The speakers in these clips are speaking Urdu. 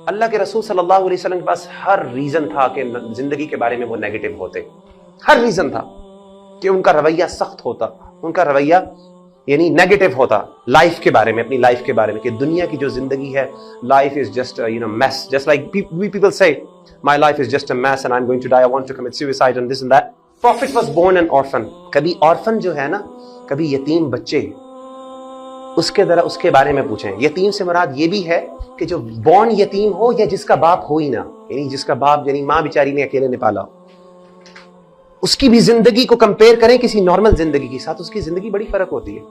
اللہ کے رسول صلی اللہ علیہ وسلم کے پاس ہر ریزن تھا کہ زندگی کے بارے میں وہ نیگیٹو ہوتے، ہر ریزن تھا کہ ان کا رویہ سخت ہوتا، ان کا رویہ یعنی نیگیٹو ہوتا لائف کے بارے میں، اپنی لائف کے بارے میں، کہ دنیا کی جو زندگی ہے، life is just mass, just like we people say my life is just a mess and I'm going to die, I want to commit suicide and this and that. Prophet was born an orphan. کبھی orphan جو ہے نا، کبھی یتیم بچے، اس کے ذرا اس کے بارے میں پوچھیں. یتیم سے مراد یہ بھی ہے کہ جو بورن یتیم ہو یا جس کا باپ ہو ہی نہ، یعنی جس کا باپ یعنی ماں بیچاری نے اکیلے نے پالا، اس کی بھی زندگی کو کمپیئر کریں کسی نارمل زندگی کے ساتھ، اس کی زندگی بڑی فرق ہوتی ہے.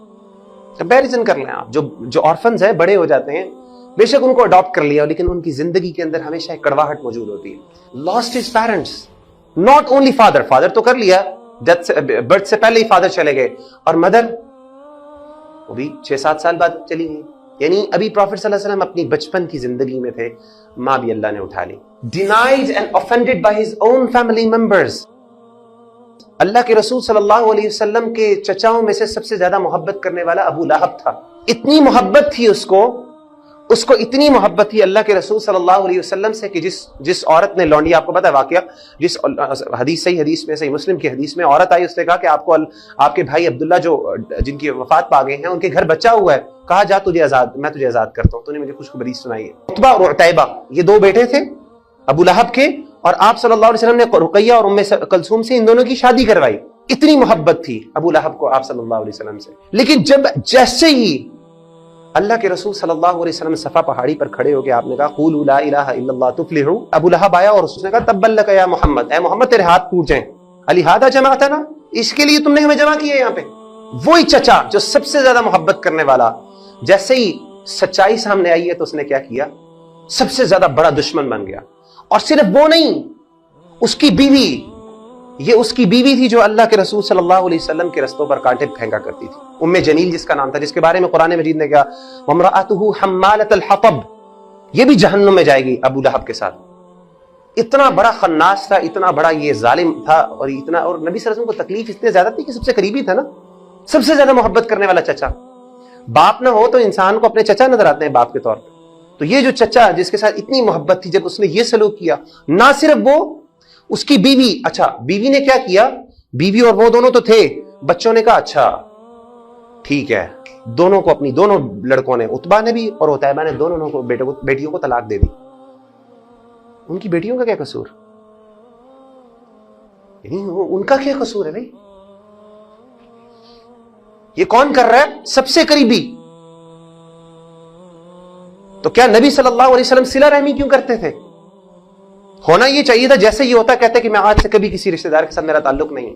کمپیریزن کر لیں آپ. جو آرفنز ہیں بڑے ہو جاتے ہیں، بے شک ان کو اڈاپٹ کر لیا لیکن ان کی زندگی کے اندر ہمیشہ ایک کڑواہٹ موجود ہوتی ہے. Lost his parents, not only father تو کر لیا، برتھ سے پہلے ہی فادر چلے گئے، اور مدر وہ بھی 6-7 سال بعد چلی گئی. یعنی ابھی پروفٹ صلی اللہ علیہ وسلم اپنی بچپن کی زندگی میں تھے، ماں بھی اللہ نے اٹھا لی. Denied and offended by his own family members. اللہ کے رسول صلی اللہ علیہ وسلم کے چچاؤں میں سے سب سے زیادہ محبت کرنے والا ابو لہب تھا. اتنی محبت تھی اس کو اتنی محبت تھی اللہ کے رسول صلی اللہ علیہ وسلم سے کہ جس عورت نے لونڈی، آپ کو پتا ہے واقعہ، جس صحیح حدیث میں، صحیح مسلم کی حدیث میں عورت آئی، اس نے کہا کہ آپ کے بھائی عبداللہ جو جن کی وفات پا گئے ہیں، ان کے گھر بچہ ہوا ہے، کہا جا میں تجھے آزاد کرتا ہوں. تو نے مجھے خوشخبری سنائی ہے. عتبہ اور عتیبہ یہ دو بیٹے تھے ابو لہب کے، اور آپ صلی اللہ علیہ وسلم نے رقیہ اور ام کلثوم سے ان دونوں کی شادی کروائی. اتنی محبت تھی ابو لہب کو آپ صلی اللہ علیہ وسلم سے. لیکن جیسے ہی اللہ کے رسول صلی اللہ علیہ وسلم صفا پہاڑی پر کھڑے ہو کے آپ نے کہا قولوا لا الہ الا اللہ تفلحوا، ابو لہب آیا اور اس نے کہا تبا لک یا محمد، اے محمد تیرے ہاتھ ٹوٹ جائیں، لہذا جمعتنا، اس کے لیے تم نے ہمیں جمع کیا یہاں پہ. وہی چچا جو سب سے زیادہ محبت کرنے والا، جیسے ہی سچائی سامنے آئی ہے تو اس نے کیا کیا، سب سے زیادہ بڑا دشمن بن گیا. اور صرف وہ نہیں، اس کی بیوی، یہ اس کی بیوی تھی جو اللہ کے رسول صلی اللہ علیہ وسلم کے رستوں پر کانٹے پھینکا کرتی تھی، ام جمیل جس کا نام تھا، جس کے بارے میں قرآن مجید نے کہا وامرأتہ حمالۃ الحطب، یہ بھی جہنم میں جائے گی ابو لہب کے ساتھ. اتنا بڑا خناس تھا، اتنا بڑا یہ ظالم تھا، اور نبی صلی اللہ علیہ وسلم کو تکلیف اتنی زیادہ تھی کہ سب سے قریبی تھا نا، سب سے زیادہ محبت کرنے والا چچا. باپ نہ ہو تو انسان کو اپنے چچا نظر آتے ہیں باپ کے طور پہ. تو یہ جو چچا جس کے ساتھ اتنی محبت تھی، جب اس نے یہ سلوک کیا، نہ صرف وہ، اس کی بیوی، اچھا بیوی نے کیا کیا، بیوی اور وہ دونوں تو تھے، بچوں نے کہا اچھا ٹھیک ہے، دونوں کو اپنی دونوں لڑکوں نے، عتبہ نے بھی اور عتیبہ نے، دونوں کو بیٹیوں کو طلاق دے دی. ان کی بیٹیوں کا کیا قصور، یعنی ان کا کیا قصور ہے بھائی؟ یہ کون کر رہا ہے؟ سب سے قریبی. تو کیا نبی صلی اللہ علیہ وسلم صلہ رحمی کیوں کرتے تھے؟ ہونا یہ چاہیے تھا جیسے یہ ہوتا، کہتے کہ میں آج سے کبھی کسی رشتہ دار کے ساتھ میرا تعلق نہیں.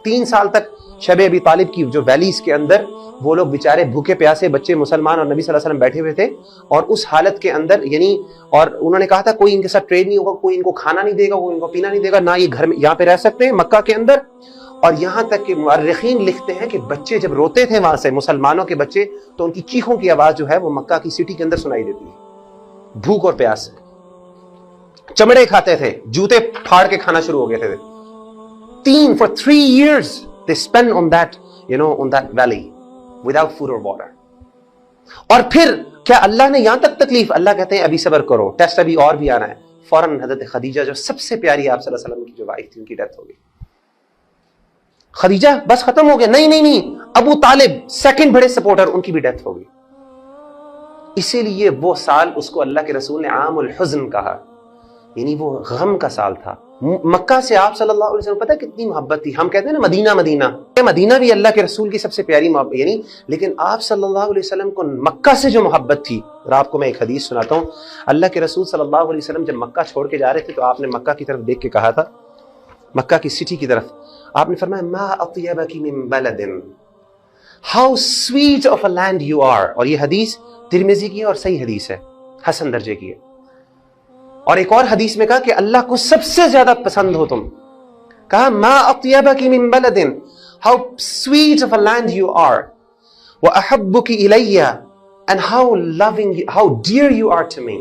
3 سال تک شب ابی طالب کی جو ویلیز کے اندر وہ لوگ بیچارے بھوکے پیاسے بچے مسلمان اور نبی صلی اللہ علیہ وسلم بیٹھے ہوئے تھے، اور اس حالت کے اندر یعنی، اور انہوں نے کہا تھا کوئی ان کے ساتھ ٹریڈ نہیں ہوگا، کوئی ان کو کھانا نہیں دے گا، کوئی ان کو پینا نہیں دے گا، نہ یہ گھر میں یہاں پہ رہ سکتے ہیں مکہ کے اندر. اور یہاں تک کہ مورخین لکھتے ہیں کہ بچے جب روتے تھے وہاں سے، مسلمانوں کے بچے، تو ان کی چیخوں کی آواز جو ہے وہ مکہ کی سٹی کے اندر سنائی دیتی ہے. بھوک اور پیاس سے چمڑے کھاتے تھے، جوتے پھاڑ کے کھانا شروع ہو گئے تھے. for 3 years they spent on that valley without food or water. اور پھر کیا اللہ نے یہاں تک تکلیف، اللہ کہتے ہیں ابھی صبر کرو، ٹیسٹ ابھی اور بھی آنا ہے. فوراً حضرت خدیجہ جو سب سے پیاری آپ صلی اللہ علیہ وسلم کی جو وائف تھی، ان کی ڈیتھ ہو گئی. خدیجہ بس ختم ہو گیا، نہیں، ابو طالب سیکنڈ بڑے سپورٹر، ان کی بھی ڈیتھ ہو گئی. اسی لیے وہ سال اس کو اللہ کے رسول نے عام الحزن کہا، یعنی وہ غم کا سال تھا. مکہ سے آپ صلی اللہ علیہ وسلم پتہ کتنی محبت تھی. ہم کہتے ہیں نا مدینہ بھی اللہ کے رسول کی سب سے پیاری محبت، یعنی لیکن آپ صلی اللہ علیہ وسلم کو مکہ سے جو محبت تھی. اور آپ کو میں ایک حدیث سناتا ہوں. اللہ کے رسول صلی اللہ علیہ وسلم جب مکہ چھوڑ کے جا رہے تھے تو آپ نے مکہ کی طرف دیکھ کے کہا تھا، مکہ کی سٹی کی طرف آپ نے فرمایا ما اطیبک من بلد how sweet of a land you are. اور یہ حدیث ترمذی کی ہے اور صحیح حدیث ہے، حسن درجے کی ہے. اور ایک اور حدیث میں کہا کہ اللہ کو سب سے زیادہ پسند ہو تم. کہا ما اطیبک من بلد how sweet of a land you are واحبک الی and how dear you are to me.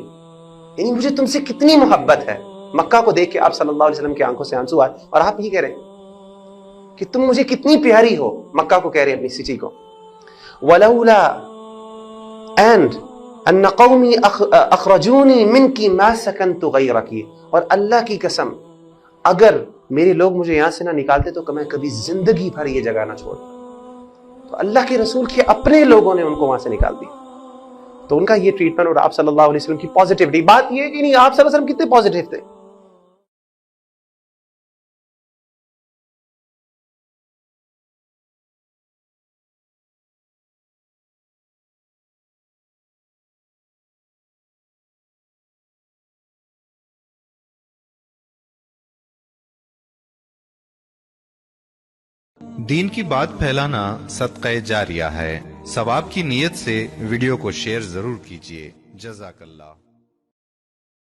یعنی مجھے تم سے کتنی محبت ہے. مکہ کو دیکھ کے آپ صلی اللہ علیہ وسلم کی آنکھوں سے آنسو آئے، اور آپ یہ کہہ رہے ہیں کہ تم مجھے کتنی پیاری ہو. مکہ کو کہہ رہے ہیں، اپنی سٹی کو. ولولا and ان قومی اخرجونی منکی ما سکنت غیرکی، اور اللہ کی قسم اگر میرے لوگ مجھے یہاں سے نہ نکالتے تو میں کبھی زندگی بھر یہ جگہ نہ چھوڑتا. تو اللہ کے رسول کے اپنے لوگوں نے ان کو وہاں سے نکال دیا. تو ان کا یہ ٹریٹمنٹ اور آپ صلی اللہ علیہ وسلم کی پازیٹیوٹی. بات یہ کہ نہیں، آپ صلی اللہ علیہ وسلم کتنے پازیٹیو تھے. دین کی بات پھیلانا صدقہ جاریہ ہے. ثواب کی نیت سے ویڈیو کو شیئر ضرور کیجیے. جزاک اللہ.